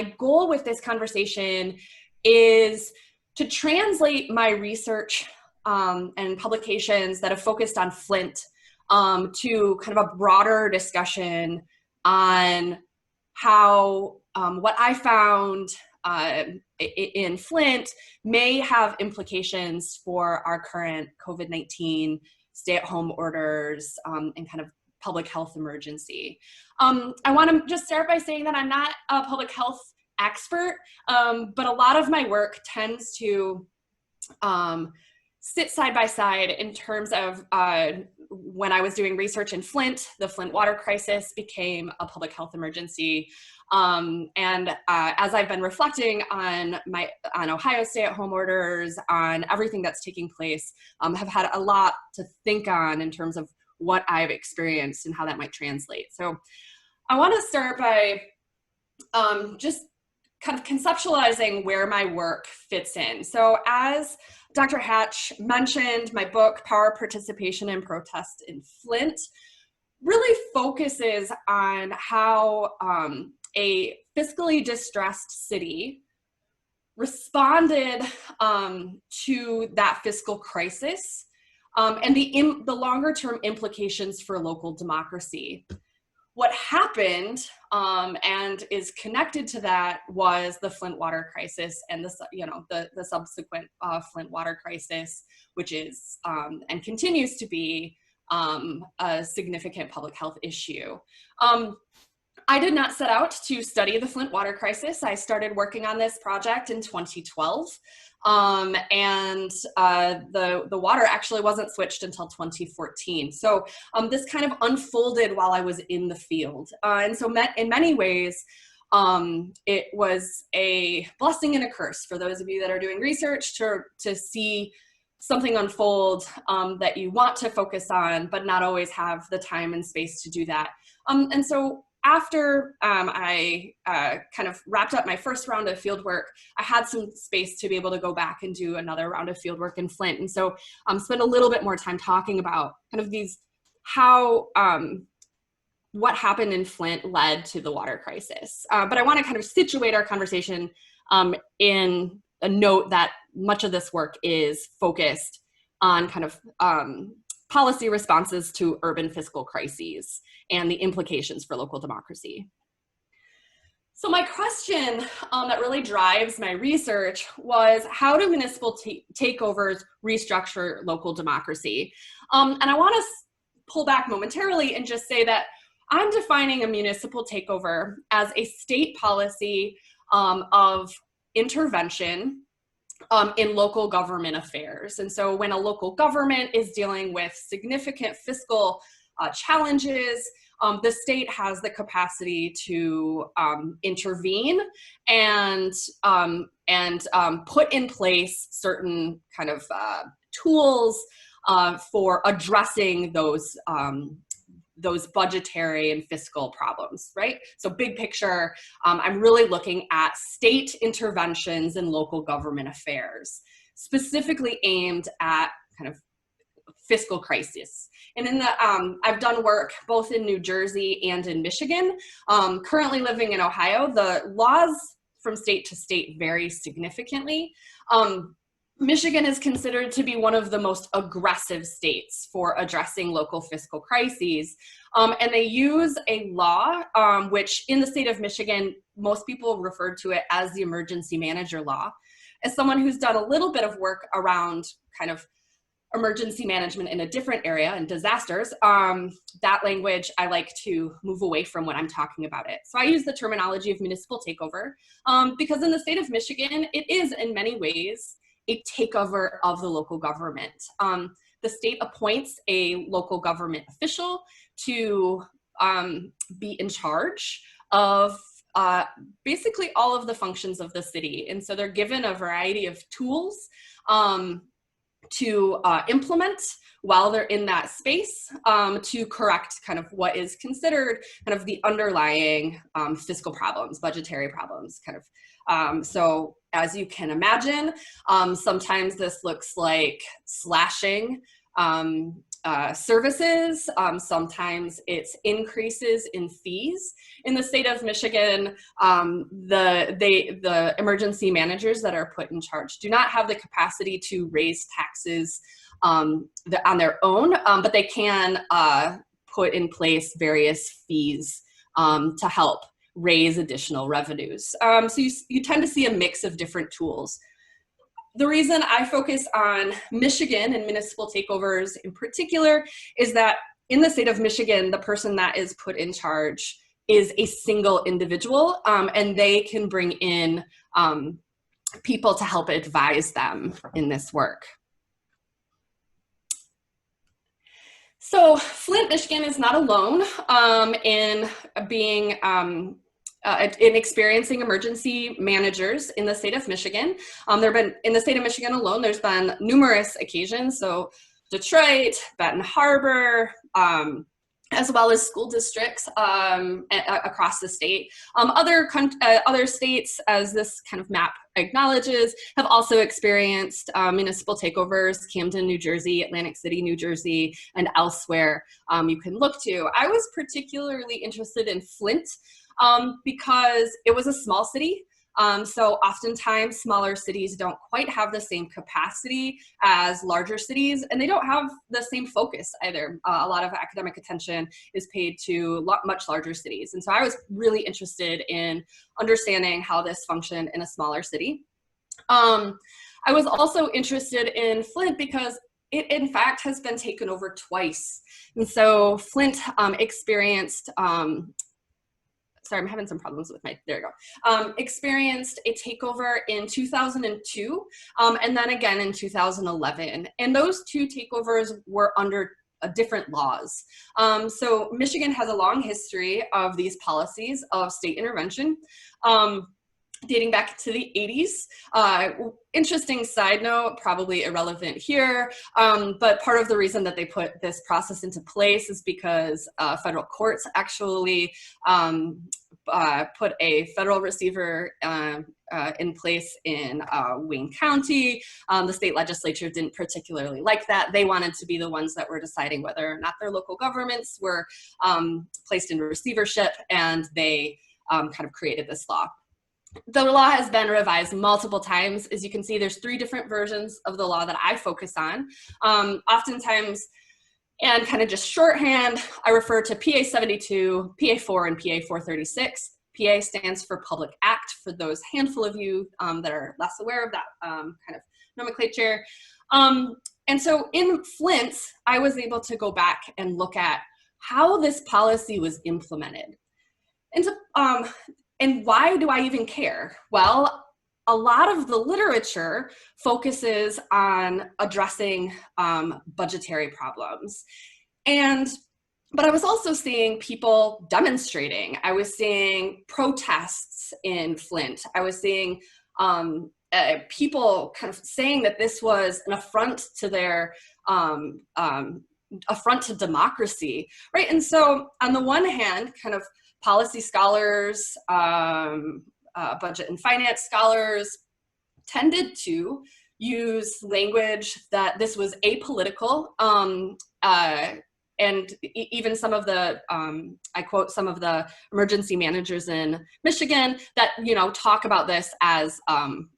goal with this conversation is to translate my research and publications that have focused on Flint to kind of a broader discussion on how what I found in Flint may have implications for our current COVID-19 stay-at-home orders and kind of public health emergency. I want to just start by saying that I'm not a public health expert, but a lot of my work tends to sit side by side in terms of when I was doing research in Flint, the Flint water crisis became a public health emergency. And as I've been reflecting on Ohio stay-at-home orders, on everything that's taking place, have had a lot to think on in terms of what I've experienced and how that might translate. So I want to start by just kind of conceptualizing where my work fits in. So as Dr. Hatch mentioned, my book, Power, Participation, and Protest in Flint, really focuses on how a fiscally distressed city responded to that fiscal crisis and the longer term implications for local democracy. What happened and is connected to that was the Flint water crisis and the subsequent Flint water crisis, which is and continues to be a significant public health issue. I did not set out to study the Flint water crisis. I started working on this project in 2012. And the water actually wasn't switched until 2014. So this kind of unfolded while I was in the field. And so in many ways, it was a blessing and a curse for those of you that are doing research to see something unfold that you want to focus on, but not always have the time and space to do that. And so after I kind of wrapped up my first round of field work, I had some space to be able to go back and do another round of field work in Flint. And so spend a little bit more time talking about kind of how what happened in Flint led to the water crisis. But I want to kind of situate our conversation in a note that much of this work is focused on kind of policy responses to urban fiscal crises and the implications for local democracy. So my question that really drives my research was, how do municipal takeovers restructure local democracy? And I want to pull back momentarily and just say that I'm defining a municipal takeover as a state policy of intervention in local government affairs. And so when a local government is dealing with significant fiscal challenges, the state has the capacity to intervene and put in place certain kind of tools for addressing those budgetary and fiscal problems, right? So big picture, I'm really looking at state interventions in local government affairs, specifically aimed at kind of fiscal crisis. And in the, I've done work both in New Jersey and in Michigan. Currently living in Ohio, the laws from state to state vary significantly. Michigan is considered to be one of the most aggressive states for addressing local fiscal crises. And they use a law, which in the state of Michigan, most people refer to it as the emergency manager law. As someone who's done a little bit of work around kind of emergency management in a different area and disasters, that language I like to move away from when I'm talking about it. So I use the terminology of municipal takeover because in the state of Michigan, it is in many ways a takeover of the local government. The state appoints a local government official to be in charge of basically all of the functions of the city. And so they're given a variety of tools to implement while they're in that space to correct kind of what is considered kind of the underlying fiscal problems, budgetary problems, kind of. So as you can imagine, sometimes this looks like slashing services. Sometimes it's increases in fees. In the state of Michigan, the emergency managers that are put in charge do not have the capacity to raise taxes on their own, but they can put in place various fees to help raise additional revenues. So you tend to see a mix of different tools. The reason I focus on Michigan and municipal takeovers in particular is that in the state of Michigan, the person that is put in charge is a single individual, and they can bring in people to help advise them in this work. So Flint, Michigan is not alone in being in experiencing emergency managers in the state of Michigan. There have been, in the state of Michigan alone, there's been numerous occasions. So Detroit, Benton Harbor, as well as school districts across the state. Other states, as this kind of map acknowledges, have also experienced municipal takeovers, Camden, New Jersey, Atlantic City, New Jersey, and elsewhere you can look to. I was particularly interested in Flint because it was a small city. So oftentimes smaller cities don't quite have the same capacity as larger cities, and they don't have the same focus either. A lot of academic attention is paid to much larger cities. And so I was really interested in understanding how this functioned in a smaller city. I was also interested in Flint because it in fact has been taken over twice. And so Flint experienced sorry, I'm having some problems with my, there you go. Experienced a takeover in 2002, and then again in 2011. And those two takeovers were under different laws. So Michigan has a long history of these policies of state intervention, dating back to the 80s. Interesting side note, probably irrelevant here, but part of the reason that they put this process into place is because federal courts actually put a federal receiver in place in Wayne County. The state legislature didn't particularly like that. They wanted to be the ones that were deciding whether or not their local governments were placed in receivership, and they kind of created this law. The law has been revised multiple times. As you can see, there's 3 different versions of the law that I focus on. Oftentimes, and kind of just shorthand, I refer to PA 72, PA 4, and PA 436. PA stands for Public Act, for those handful of you that are less aware of that kind of nomenclature. And so in Flint, I was able to go back and look at how this policy was implemented. And why do I even care? Well, a lot of the literature focuses on addressing budgetary problems. But I was also seeing people demonstrating. I was seeing protests in Flint. I was seeing people kind of saying that this was an affront to their affront to democracy, right? And so on the one hand, kind of policy scholars, budget and finance scholars tended to use language that this was apolitical, and even some of the, I quote some of the emergency managers in Michigan that, you know, talk about this as, and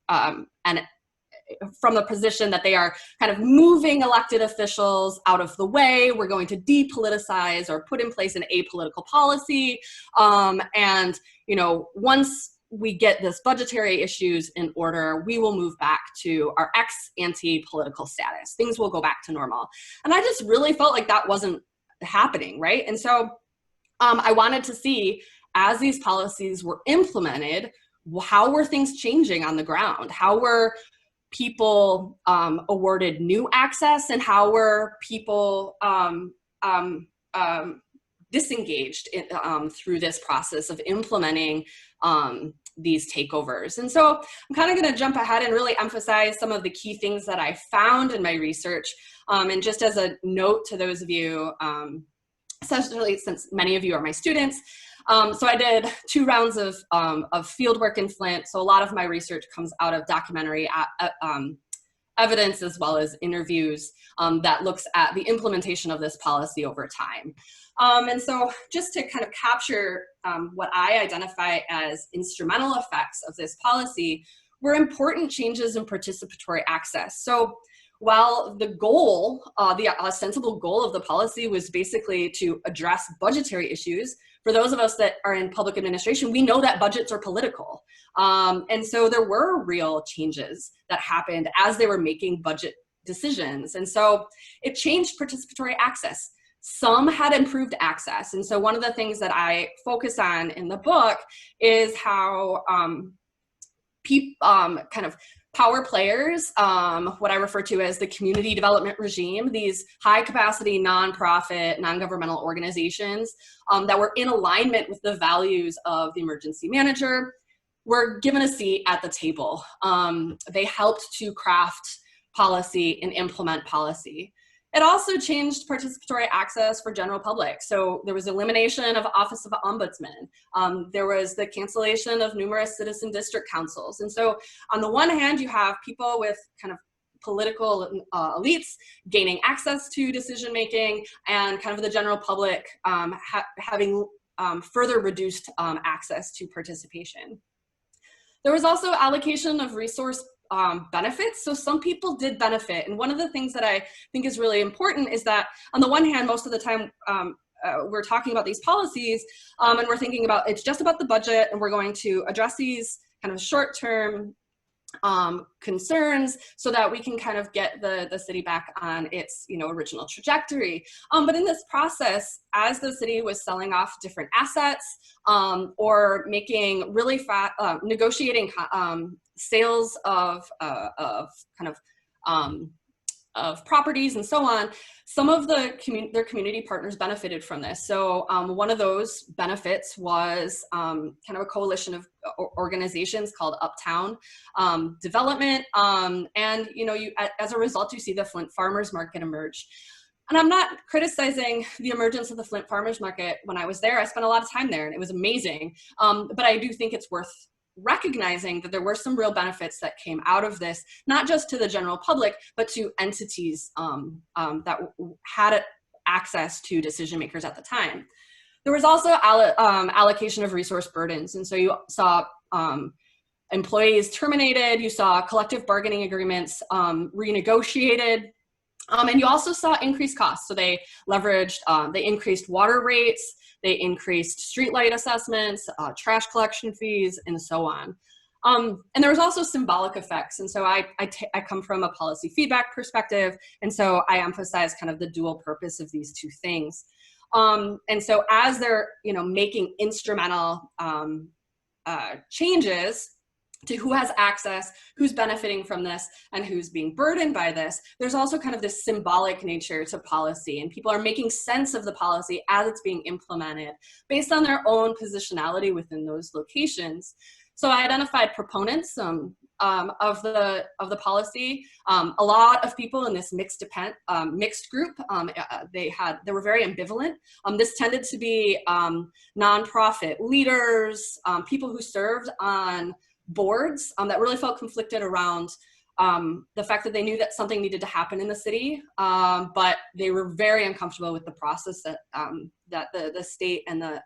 from the position that they are kind of moving elected officials out of the way. We're going to depoliticize or put in place an apolitical policy. And, you know, once we get this budgetary issues in order, we will move back to our ex-ante political status. Things will go back to normal. And I just really felt like that wasn't happening, right? And so I wanted to see, as these policies were implemented, how were things changing on the ground? How were people awarded new access, and how were people disengaged through this process of implementing these takeovers? And so I'm kind of going to jump ahead and really emphasize some of the key things that I found in my research. And just as a note to those of you, especially since many of you are my students, so I did 2 rounds of field work in Flint. So a lot of my research comes out of documentary evidence as well as interviews that looks at the implementation of this policy over time. And so just to kind of capture what I identify as instrumental effects of this policy were important changes in participatory access. So while the goal, the ostensible goal of the policy was basically to address budgetary issues, for those of us that are in public administration, we know that budgets are political. And so there were real changes that happened as they were making budget decisions. And so it changed participatory access. Some had improved access. And so one of the things that I focus on in the book is how kind of power players, what I refer to as the community development regime, these high capacity nonprofit, non-governmental organizations that were in alignment with the values of the emergency manager, were given a seat at the table. They helped to craft policy and implement policy. It also changed participatory access for general public. So there was elimination of Office of Ombudsman. There was the cancellation of numerous citizen district councils. And so on the one hand, you have people with kind of political elites gaining access to decision making, and kind of the general public having further reduced access to participation. There was also allocation of resource benefits. So some people did benefit. And one of the things that I think is really important is that on the one hand, most of the time we're talking about these policies and we're thinking about it's just about the budget and we're going to address these kind of short-term concerns so that we can kind of get the city back on its original trajectory. But in this process, as the city was selling off different assets or making really negotiating sales of properties and so on, some of their community partners benefited from this. So one of those benefits was kind of a coalition of organizations called Uptown Development. And as a result, you see the Flint Farmers Market emerge. And I'm not criticizing the emergence of the Flint Farmers Market. When I was there, I spent a lot of time there and it was amazing. But I do think it's worth recognizing that there were some real benefits that came out of this, not just to the general public, but to entities that had access to decision makers at the time. There was also allocation of resource burdens. And so you saw employees terminated, you saw collective bargaining agreements renegotiated, and you also saw increased costs. So they leveraged, they increased water rates, they increased streetlight assessments, trash collection fees, and so on. And there was also symbolic effects. And so I come from a policy feedback perspective. And so I emphasize kind of the dual purpose of these two things. And so as they're, making instrumental changes to who has access, who's benefiting from this, and who's being burdened by this, there's also kind of this symbolic nature to policy, and people are making sense of the policy as it's being implemented based on their own positionality within those locations. So I identified proponents of the policy. A lot of people in this mixed group, they were very ambivalent. This tended to be nonprofit leaders, people who served on boards that really felt conflicted around the fact that they knew that something needed to happen in the city, but they were very uncomfortable with the process that the state and the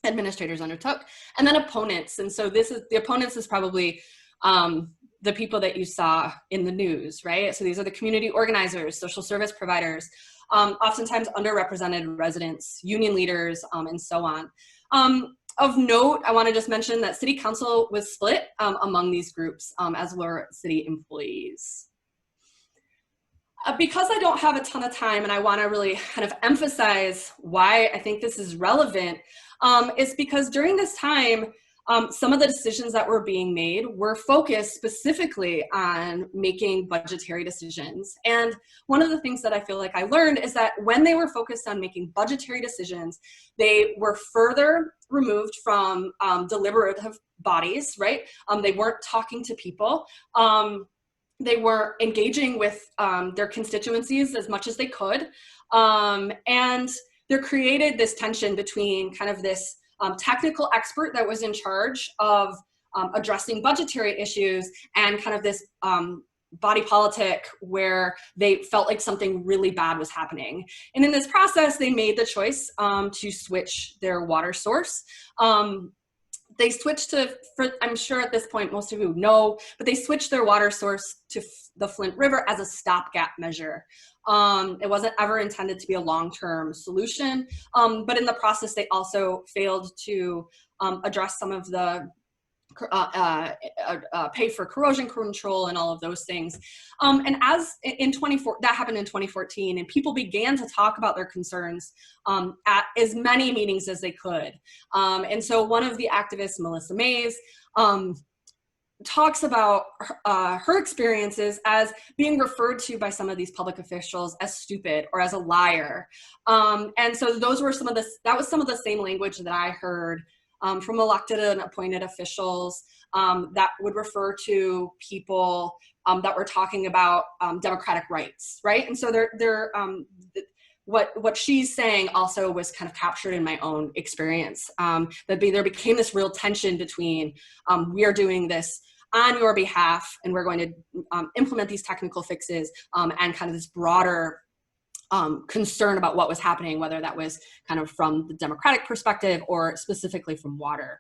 administrators undertook. And then opponents. And so the opponents is probably the people that you saw in the news, right? So these are the community organizers, social service providers, oftentimes underrepresented residents, union leaders, and so on. Of note, I want to just mention that City Council was split among these groups, as were city employees. Because I don't have a ton of time and I want to really kind of emphasize why I think this is relevant, is because during this time, some of the decisions that were being made were focused specifically on making budgetary decisions. And one of the things that I feel like I learned is that when they were focused on making budgetary decisions, they were further removed from deliberative bodies, right? They weren't talking to people. They were engaging with their constituencies as much as they could. And there created this tension between kind of this technical expert that was in charge of addressing budgetary issues and kind of this body politic where they felt like something really bad was happening. And in this process, they made the choice to switch their water source. They switched to, I'm sure at this point most of you know, but they switched their water source to the Flint River as a stopgap measure. It wasn't ever intended to be a long-term solution, but in the process, they also failed to address some of the pay for corrosion control and all of those things. And as in that happened in 2014, and people began to talk about their concerns at as many meetings as they could. And so one of the activists, Melissa Mays, talks about her experiences as being referred to by some of these public officials as stupid or as a liar. And so those were that was some of the same language that I heard from elected and appointed officials that would refer to people that were talking about democratic rights, right? And so what she's saying also was kind of captured in my own experience. That there became this real tension between we are doing this on your behalf and we're going to implement these technical fixes and kind of this broader concern about what was happening, whether that was kind of from the democratic perspective or specifically from water.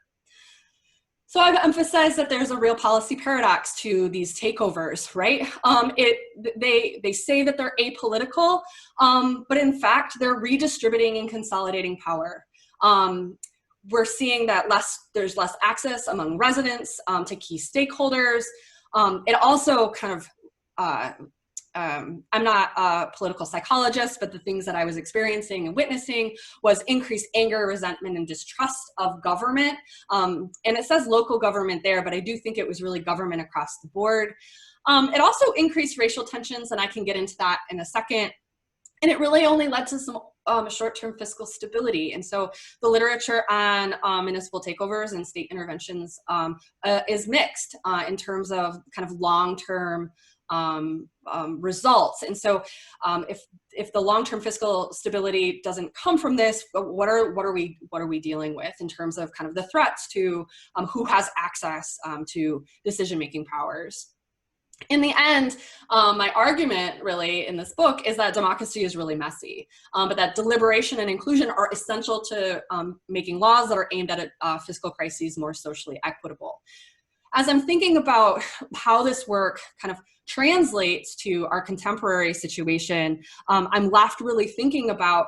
So I've emphasized that there's a real policy paradox to these takeovers, right? They say that they're apolitical, but in fact, they're redistributing and consolidating power. We're seeing that there's less access among residents to key stakeholders. It also kind of, I'm not a political psychologist, but the things that I was experiencing and witnessing was increased anger, resentment, and distrust of government. And it says local government there, but I do think it was really government across the board. It also increased racial tensions, and I can get into that in a second. And it really only led to some short-term fiscal stability. And so the literature on municipal takeovers and state interventions is mixed in terms of kind of long-term results. And so if the long-term fiscal stability doesn't come from this, what are we dealing with in terms of kind of the threats to who has access to decision-making powers? In the end, my argument really in this book is that democracy is really messy, but that deliberation and inclusion are essential to making laws that are aimed at fiscal crises more socially equitable. As I'm thinking about how this work kind of translates to our contemporary situation, I'm left really thinking about,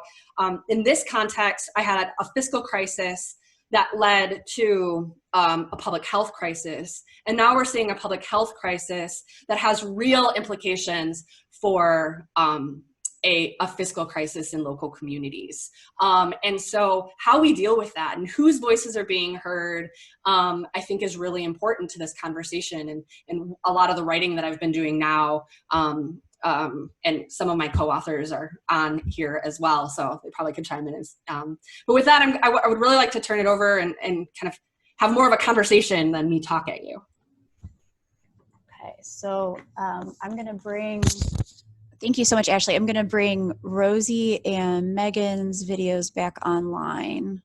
in this context, I had a fiscal crisis that led to a public health crisis. And now we're seeing a public health crisis that has real implications for a fiscal crisis in local communities. And so how we deal with that and whose voices are being heard, I think is really important to this conversation. And a lot of the writing that I've been doing now, and some of my co-authors are on here as well, so they probably could chime in. But with that, I would really like to turn it over and kind of have more of a conversation than me talk at you. Okay, so I'm gonna bring, thank you so much, Ashley. I'm gonna bring Rosie and Megan's videos back online.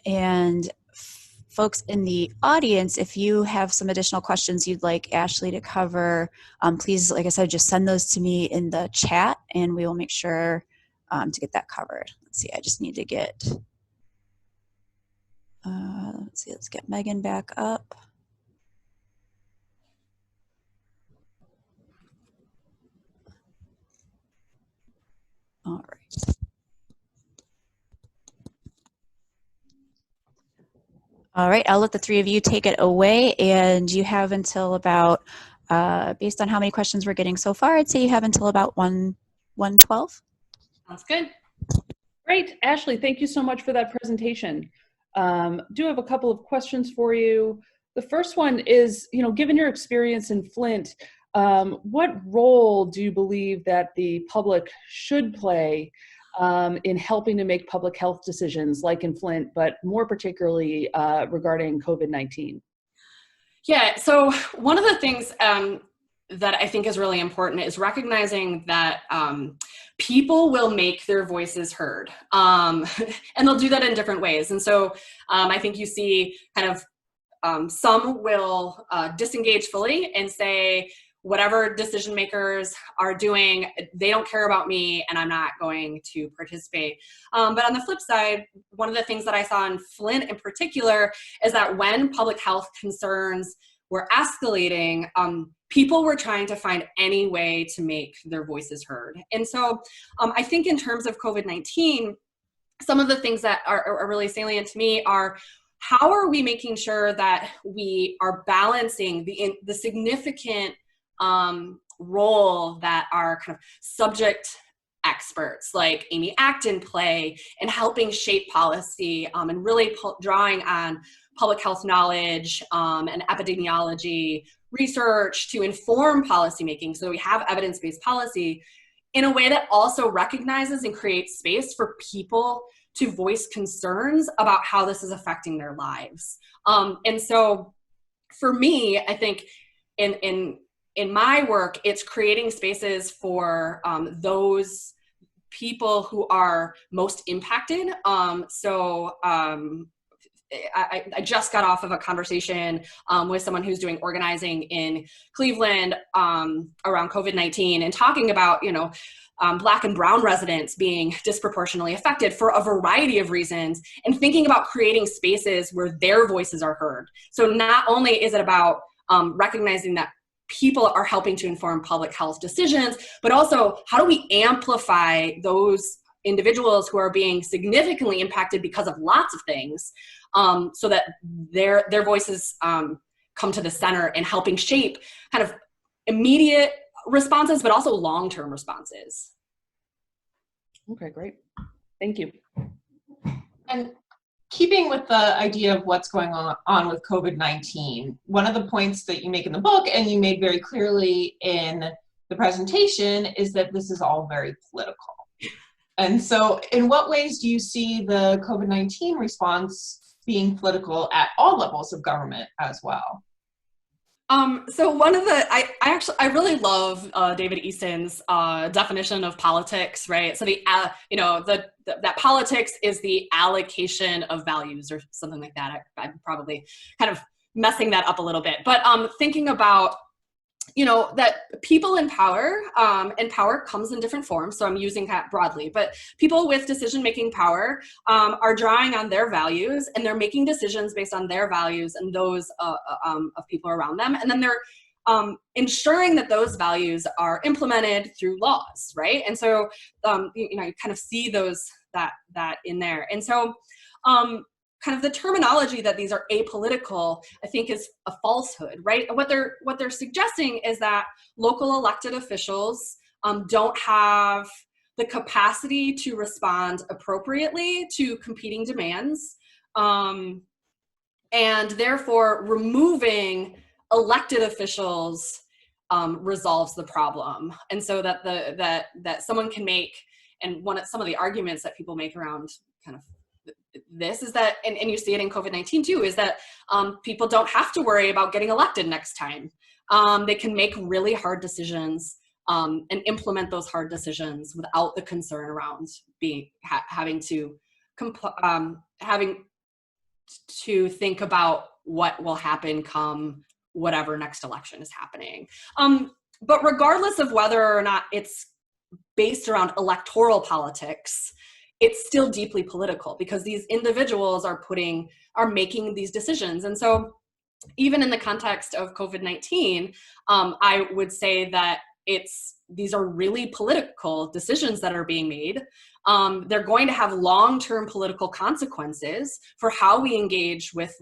And folks in the audience, if you have some additional questions you'd like Ashley to cover, please, like I said, just send those to me in the chat and we will make sure to get that covered. Let's see, I just need to get, let's get Megan back up. All right. All right, I'll let the three of you take it away, and you have until about, based on how many questions we're getting so far, I'd say you have until about 1:12. Sounds good. Great, Ashley, thank you so much for that presentation. Do have a couple of questions for you. The first one is, given your experience in Flint, what role do you believe that the public should play in helping to make public health decisions like in Flint, but more particularly regarding COVID-19? Yeah, so one of the things that I think is really important is recognizing that people will make their voices heard, and they'll do that in different ways. And so I think you see kind of some will disengage fully and say, whatever decision makers are doing, they don't care about me and I'm not going to participate. But on the flip side, one of the things that I saw in Flint in particular is that when public health concerns were escalating, people were trying to find any way to make their voices heard. And so I think in terms of COVID-19, some of the things that are really salient to me are, how are we making sure that we are balancing the significant role that our kind of subject experts like Amy Acton play in helping shape policy, and really drawing on public health knowledge and epidemiology research to inform policymaking, so we have evidence-based policy in a way that also recognizes and creates space for people to voice concerns about how this is affecting their lives. And so for me, I think in my work, it's creating spaces for those people who are most impacted. I just got off of a conversation with someone who's doing organizing in Cleveland around COVID-19 and talking about, Black and brown residents being disproportionately affected for a variety of reasons, and thinking about creating spaces where their voices are heard. So not only is it about recognizing that people are helping to inform public health decisions, but also how do we amplify those individuals who are being significantly impacted because of lots of things, so that their voices come to the center in helping shape kind of immediate responses, but also long-term responses. Okay, great. Thank you. And keeping with the idea of what's going on with COVID-19, one of the points that you make in the book, and you made very clearly in the presentation, is that this is all very political. And so in what ways do you see the COVID-19 response being political at all levels of government as well? So one of the, I really love David Easton's definition of politics, right? So that politics is the allocation of values or something like that. I'm probably kind of messing that up a little bit, but thinking about, that people in power, and power comes in different forms. So I'm using that broadly, but people with decision-making power are drawing on their values, and they're making decisions based on their values and those of people around them. And then they're ensuring that those values are implemented through laws, right? And so, you kind of see that in there. And so, kind of the terminology that these are apolitical, I think, is a falsehood, right? What they're suggesting is that local elected officials don't have the capacity to respond appropriately to competing demands, and therefore removing elected officials resolves the problem. And so that someone can make, and some of the arguments that people make around kind of this is that, and you see it in COVID-19 too, is that people don't have to worry about getting elected next time. They can make really hard decisions and implement those hard decisions without the concern around having to think about what will happen come whatever next election is happening. But regardless of whether or not it's based around electoral politics, it's still deeply political because these individuals are making these decisions. And so even in the context of COVID-19, I would say that these are really political decisions that are being made. They're going to have long-term political consequences for how we engage with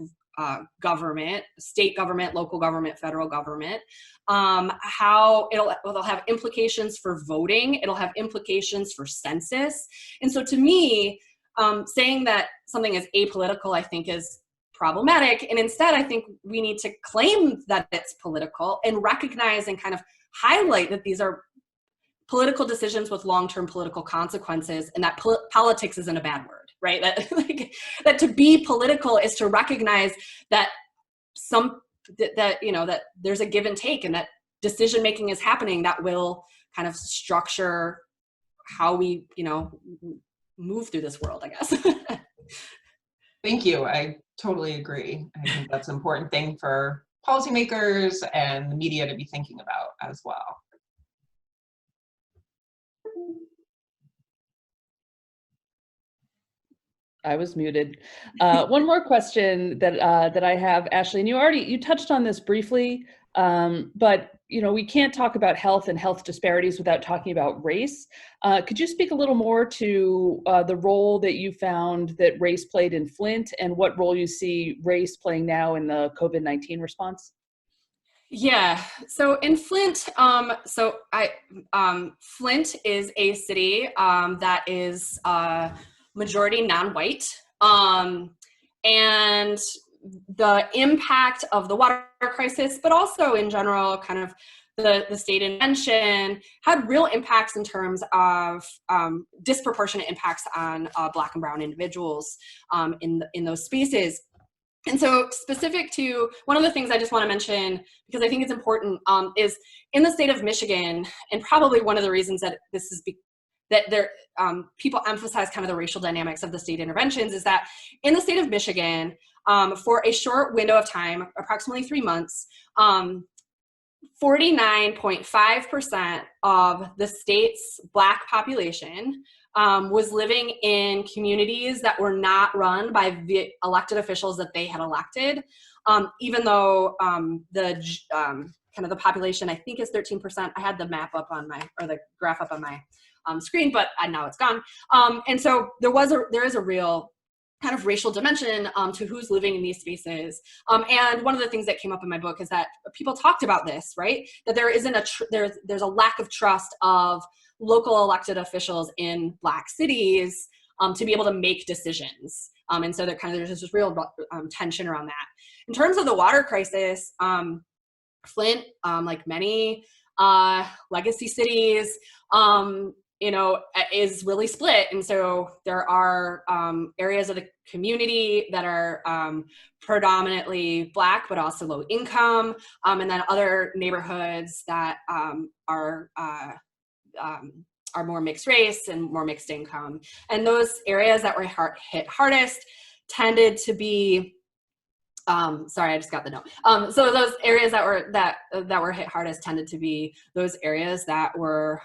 government, state government, local government, federal government, how it'll have implications for voting, it'll have implications for census. And so to me, saying that something is apolitical, I think, is problematic. And instead, I think we need to claim that it's political and recognize and kind of highlight that these are political decisions with long-term political consequences, and that politics isn't a bad word, right? That to be political is to recognize that that there's a give and take, and that decision making is happening that will kind of structure how we move through this world, I guess. Thank you. I totally agree. I think that's an important thing for policymakers and the media to be thinking about as well. I was muted. One more question that that I have, Ashley, and you touched on this briefly, but we can't talk about health and health disparities without talking about race. Could you speak a little more to the role that you found that race played in Flint, and what role you see race playing now in the COVID-19 response? Yeah, so in Flint, Flint is a city that is majority non-white, and the impact of the water crisis, but also in general, kind of the state intervention had real impacts in terms of disproportionate impacts on Black and Brown individuals in those spaces. And so specific to one of the things I just want to mention, because I think it's important, is in the state of Michigan, and probably one of the reasons that this is that there people emphasize kind of the racial dynamics of the state interventions, is that in the state of Michigan, for a short window of time, approximately 3 months, 49.5% of the state's Black population was living in communities that were not run by the elected officials that they had elected, even though the kind of the population, I think, is 13%. I had the map up on the graph up on my screen, but now it's gone. And so there is a real kind of racial dimension to who's living in these spaces. And one of the things that came up in my book is that people talked about this, right? That there isn't there's a lack of trust of local elected officials in Black cities to be able to make decisions. And so there's this real tension around that. In terms of the water crisis, Flint, like many legacy cities, is really split. And so there are areas of the community that are predominantly Black, but also low income, and then other neighborhoods that are more mixed race and more mixed income. And those areas that were hit hardest tended to be sorry, I just got the note. So those areas that were hit hardest tended to be those areas that were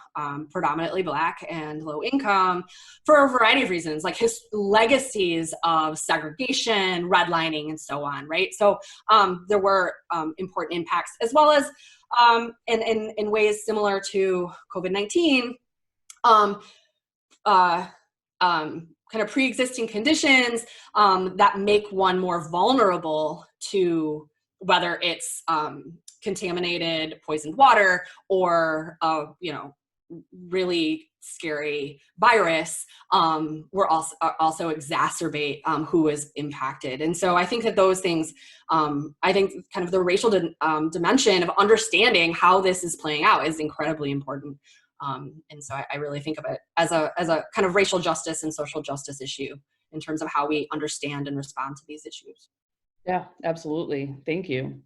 predominantly Black and low income for a variety of reasons, like his legacies of segregation, redlining, and so on, right? So there were important impacts, as well as in ways similar to COVID-19, kind of pre-existing conditions that make one more vulnerable to whether it's contaminated, poisoned water, or really scary virus, were also exacerbate who is impacted. And so I think that those things, I think kind of the racial dimension of understanding how this is playing out is incredibly important. And so I really think of it as a kind of racial justice and social justice issue in terms of how we understand and respond to these issues. Yeah, absolutely. Thank you.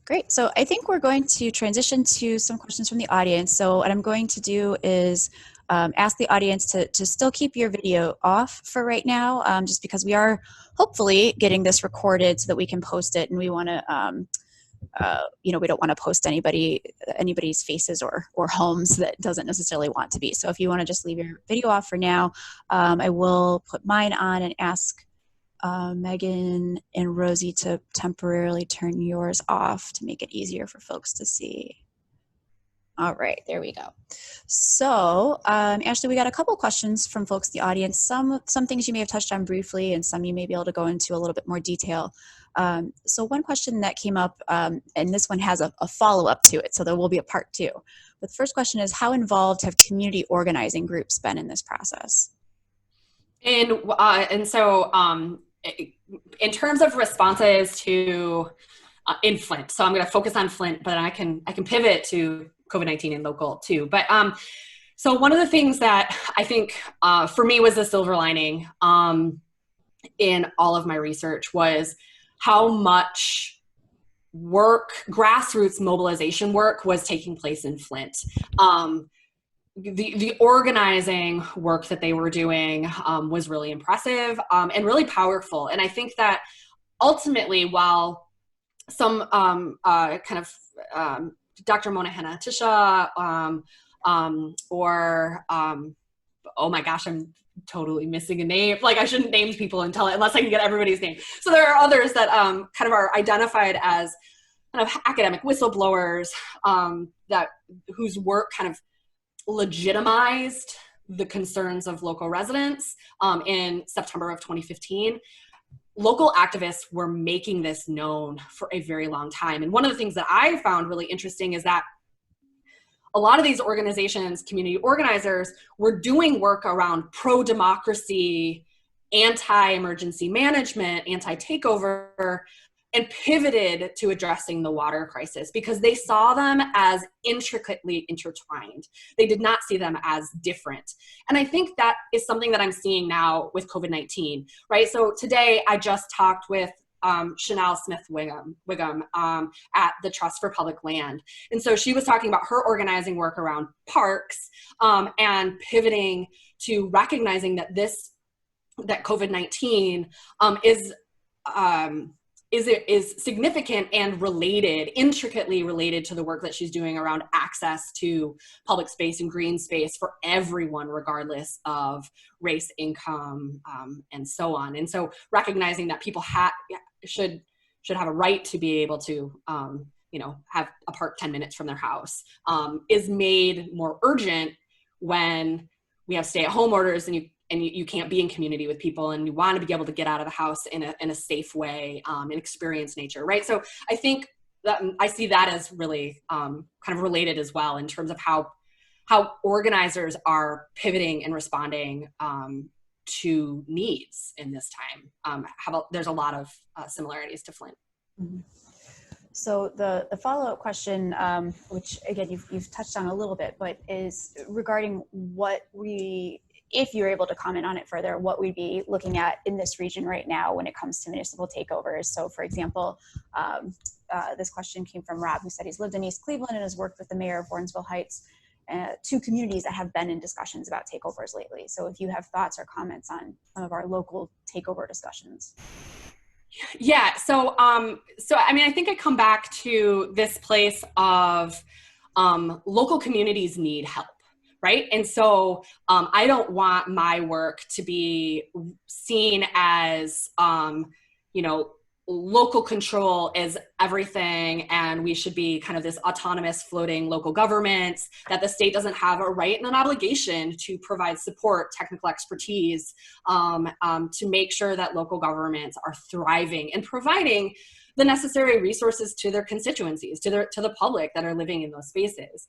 Great. So I think we're going to transition to some questions from the audience. So what I'm going to do is ask the audience to still keep your video off for right now, just because we are hopefully getting this recorded so that we can post it, and we want to we don't want to post anybody's faces or homes that doesn't necessarily want to be. So if you want to just leave your video off for now, I will put mine on and ask Megan and Rosie to temporarily turn yours off to make it easier for folks to see. All right, there we go. So, Ashley, we got a couple questions from folks in the audience. Some things you may have touched on briefly, and some you may be able to go into a little bit more detail. So one question that came up, and this one has a follow-up to it, so there will be a part 2. But the first question is, how involved have community organizing groups been in this process? And so in terms of responses to in Flint, so I'm going to focus on Flint, but I can pivot to COVID-19 and local too. But so one of the things that I think for me was the silver lining in all of my research was how much work, grassroots mobilization work, was taking place in Flint. the organizing work that they were doing was really impressive and really powerful. And I think that ultimately, while some Dr. Monahana Tisha oh my gosh, I'm totally missing a name. Like, I shouldn't name people unless I can get everybody's name. So there are others that kind of are identified as kind of academic whistleblowers whose work kind of legitimized the concerns of local residents in September of 2015. Local activists were making this known for a very long time. And one of the things that I found really interesting is that a lot of these organizations, community organizers, were doing work around pro-democracy, anti-emergency management, anti-takeover, and pivoted to addressing the water crisis because they saw them as intricately intertwined. They did not see them as different. And I think that is something that I'm seeing now with COVID-19, right? So today I just talked with Chanel Smith-Wiggum at the Trust for Public Land. And so she was talking about her organizing work around parks and pivoting to recognizing that that COVID-19 is significant and intricately related to the work that she's doing around access to public space and green space for everyone, regardless of race, income, and so on. And so recognizing that people should have a right to be able to, have a park 10 minutes from their house is made more urgent when we have stay-at-home orders and you can't be in community with people and you want to be able to get out of the house in a safe way and experience nature, right? So I think that I see that as really kind of related as well in terms of how organizers are pivoting and responding to needs in this time. There's a lot of similarities to Flint. Mm-hmm. So the follow-up question, which again you've touched on a little bit, but is regarding if you're able to comment on it further, what we'd be looking at in this region right now when it comes to municipal takeovers. So for example, this question came from Rob, who said he's lived in East Cleveland and has worked with the mayor of Warrensville Heights, two communities that have been in discussions about takeovers lately. So if you have thoughts or comments on some of our local takeover discussions. Yeah, so I mean, I think I come back to this place of local communities need help. Right. And so I don't want my work to be seen as, local control is everything. And we should be kind of this autonomous floating local governments, that the state doesn't have a right and an obligation to provide support, technical expertise, to make sure that local governments are thriving and providing the necessary resources to their constituencies, to the public that are living in those spaces.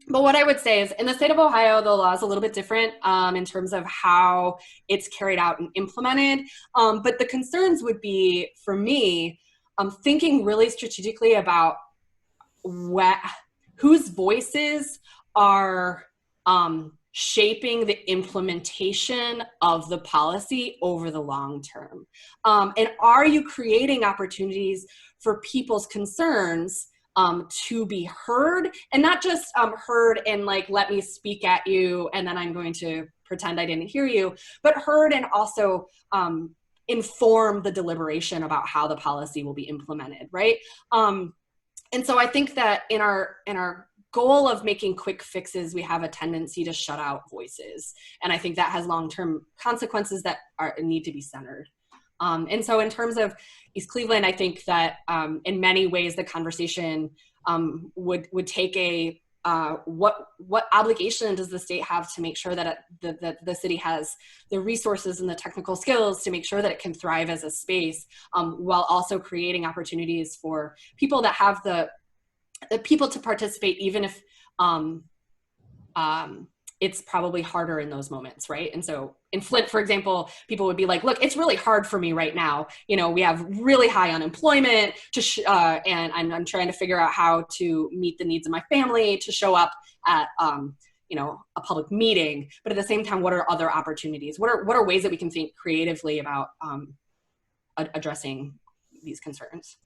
But what I would say is in the state of Ohio, the law is a little bit different in terms of how it's carried out and implemented. But the concerns would be, for me, thinking really strategically about whose voices are shaping the implementation of the policy over the long term. And are you creating opportunities for people's concerns to be heard, and not just heard and like, let me speak at you and then I'm going to pretend I didn't hear you, but heard and also inform the deliberation about how the policy will be implemented, right? And so I think that in our goal of making quick fixes, we have a tendency to shut out voices. And I think that has long-term consequences that need to be centered. And so in terms of East Cleveland, I think that in many ways the conversation would take what obligation does the state have to make sure that the city has the resources and the technical skills to make sure that it can thrive as a space, while also creating opportunities for people that have the people to participate, even if it's probably harder in those moments, right? And so in Flint, for example, people would be like, look, it's really hard for me right now. We have really high unemployment and I'm trying to figure out how to meet the needs of my family to show up at, a public meeting. But at the same time, what are other opportunities? What are ways that we can think creatively about addressing these concerns?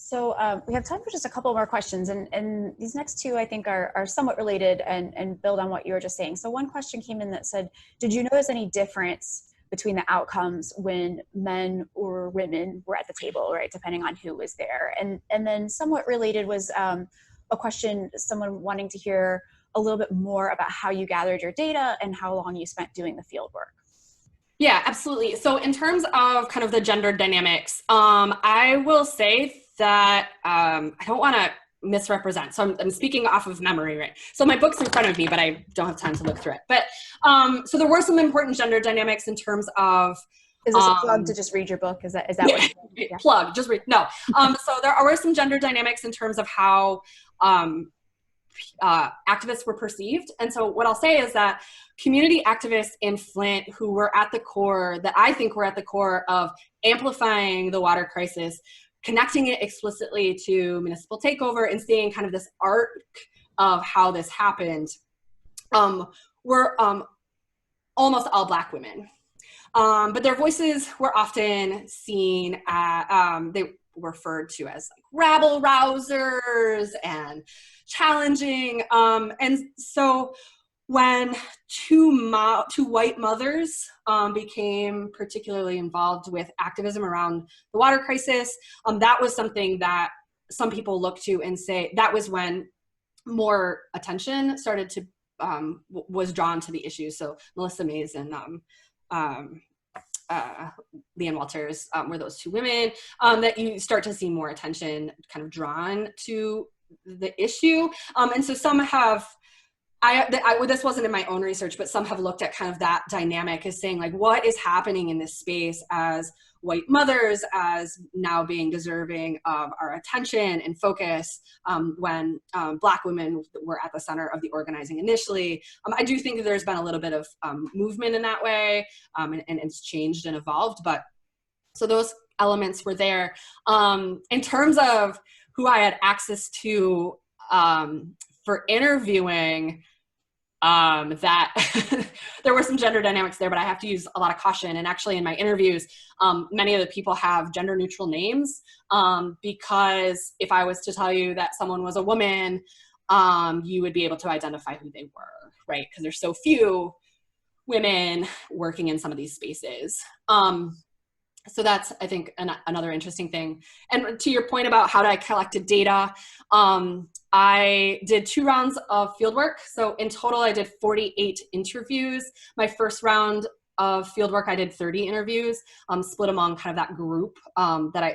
So we have time for just a couple more questions, and these next two I think are somewhat related and build on what you were just saying. So one question came in that said, did you notice any difference between the outcomes when men or women were at the table, right, depending on who was there? And then somewhat related was a question, someone wanting to hear a little bit more about how you gathered your data and how long you spent doing the field work. Yeah, absolutely. So in terms of kind of the gender dynamics, I will say that I don't want to misrepresent. So I'm speaking off of memory, right? So my book's in front of me, but I don't have time to look through it. But so there were some important gender dynamics in terms of. Is this a plug to just read your book? Is that what? Yeah. Plug, just read. No. So there were some gender dynamics in terms of how activists were perceived. And so what I'll say is that community activists in Flint who were at the core, that I think were at the core of amplifying the water crisis, connecting it explicitly to municipal takeover and seeing kind of this arc of how this happened, were almost all Black women. But their voices were often seen at, they were referred to as like rabble rousers and challenging. And so when two white mothers became particularly involved with activism around the water crisis, that was something that some people look to and say that was when more attention started to was drawn to the issue. So Melissa Mays and Leanne Walters were those two women that you start to see more attention kind of drawn to the issue. And so some have, this wasn't in my own research, but some have looked at kind of that dynamic as saying like, what is happening in this space as white mothers as now being deserving of our attention and focus when Black women were at the center of the organizing initially. I do think that there's been a little bit of movement in that way and it's changed and evolved, but so those elements were there. In terms of who I had access to for interviewing, that there were some gender dynamics there, but I have to use a lot of caution. And actually in my interviews, many of the people have gender neutral names because if I was to tell you that someone was a woman, you would be able to identify who they were, right? Because there's so few women working in some of these spaces. So that's, I think, another interesting thing. And to your point about how I collected data, I did 2 rounds of fieldwork. So in total, I did 48 interviews. My first round of fieldwork, I did 30 interviews, split among kind of that group,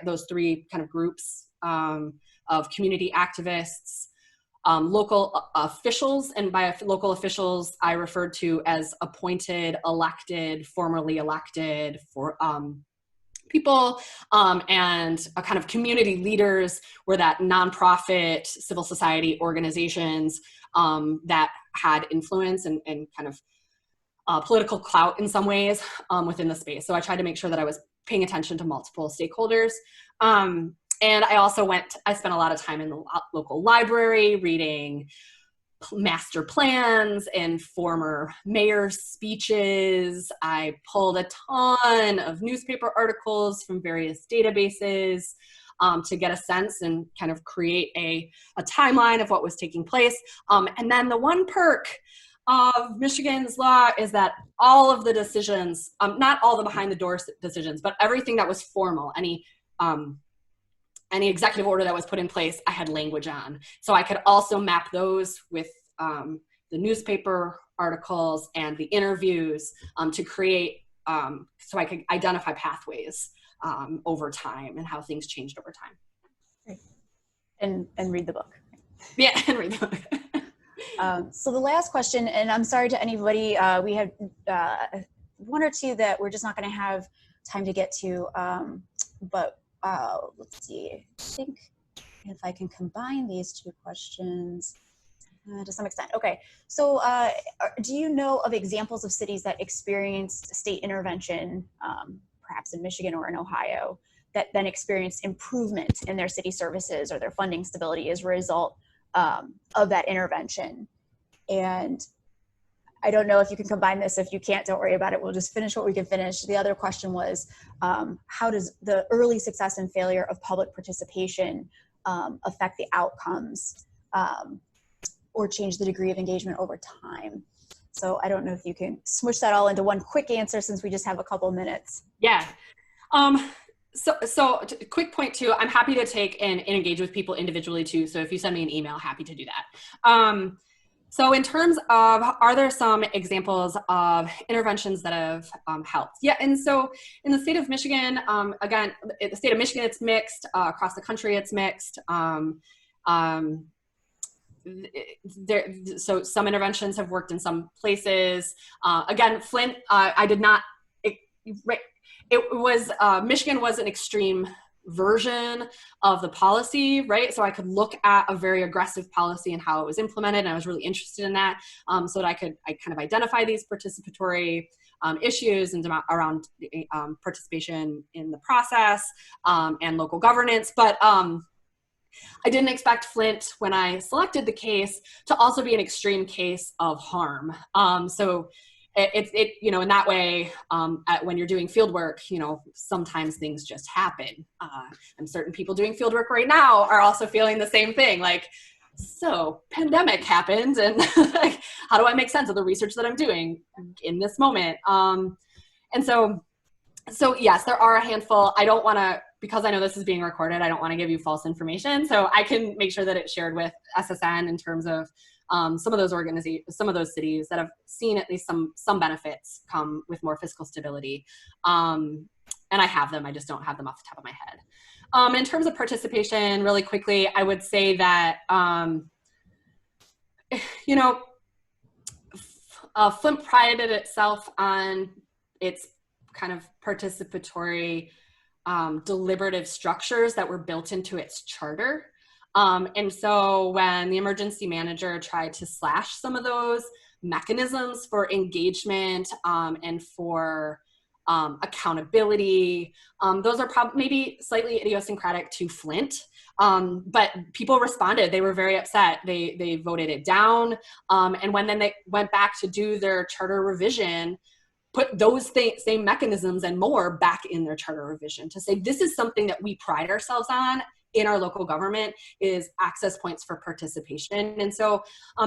those 3 kind of groups of community activists, local officials, and by local officials, I referred to as appointed, elected, formerly elected for people, and a kind of community leaders were that nonprofit civil society organizations that had influence and kind of political clout in some ways within the space. So I tried to make sure that I was paying attention to multiple stakeholders. And I spent a lot of time in the local library reading master plans and former mayor's speeches. I pulled a ton of newspaper articles from various databases to get a sense and kind of create a timeline of what was taking place. And then the one perk of Michigan's law is that all of the decisions, not all the behind the doors decisions, but everything that was formal, any executive order that was put in place, I had language on. So I could also map those with the newspaper articles and the interviews to create, so I could identify pathways over time and how things changed over time. Great. And read the book. Yeah, and read the book. So the last question, and I'm sorry to anybody, we had 1 or 2 that we're just not going to have time to get to, but let's see, I think if I can combine these 2 questions to some extent. Okay, so do you know of examples of cities that experienced state intervention, perhaps in Michigan or in Ohio, that then experienced improvement in their city services or their funding stability as a result of that intervention? And I don't know if you can combine this. If you can't, don't worry about it. We'll just finish what we can finish. The other question was, how does the early success and failure of public participation affect the outcomes or change the degree of engagement over time? So I don't know if you can smush that all into one quick answer since we just have a couple minutes. Yeah. So quick point too, I'm happy to take and engage with people individually too. So if you send me an email, happy to do that. So in terms of, are there some examples of interventions that have helped? Yeah, and so in the state of Michigan, again, in the state of Michigan, it's mixed. Across the country, it's mixed. So some interventions have worked in some places. Again, Flint, I did not, Michigan was an extreme version of the policy, right? So I could look at a very aggressive policy and how it was implemented, and I was really interested in that, so that I kind of identify these participatory issues and around participation in the process and local governance. But I didn't expect Flint, when I selected the case, to also be an extreme case of harm. So it you know, in that way, when you're doing field work, you know, sometimes things just happen. And certain people doing field work right now are also feeling the same thing. Like, so pandemic happened, and like, how do I make sense of the research that I'm doing in this moment? And so yes, there are a handful. I don't want to, because I know this is being recorded, I don't want to give you false information. So I can make sure that it's shared with SSN in terms of some of those organizations, some of those cities that have seen at least some benefits come with more fiscal stability. And I have them, I just don't have them off the top of my head. In terms of participation, really quickly, I would say that, you know, Flint prided itself on its kind of participatory deliberative structures that were built into its charter. And so when the emergency manager tried to slash some of those mechanisms for engagement and for accountability, those are probably maybe slightly idiosyncratic to Flint, but people responded. They were very upset. They voted it down. And when then they went back to do their charter revision, put those same mechanisms and more back in their charter revision to say, this is something that we pride ourselves on in our local government, is access points for participation. And so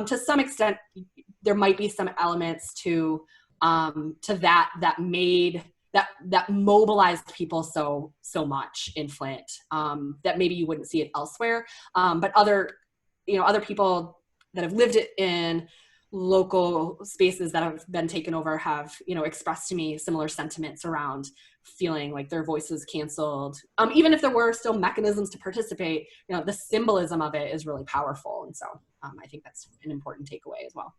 to some extent, there might be some elements to that mobilized people so much in Flint that maybe you wouldn't see it elsewhere. But other people that have lived in local spaces that have been taken over have, you know, expressed to me similar sentiments around feeling like their voices canceled. Even if there were still mechanisms to participate, you know, the symbolism of it is really powerful. And so I think that's an important takeaway as well.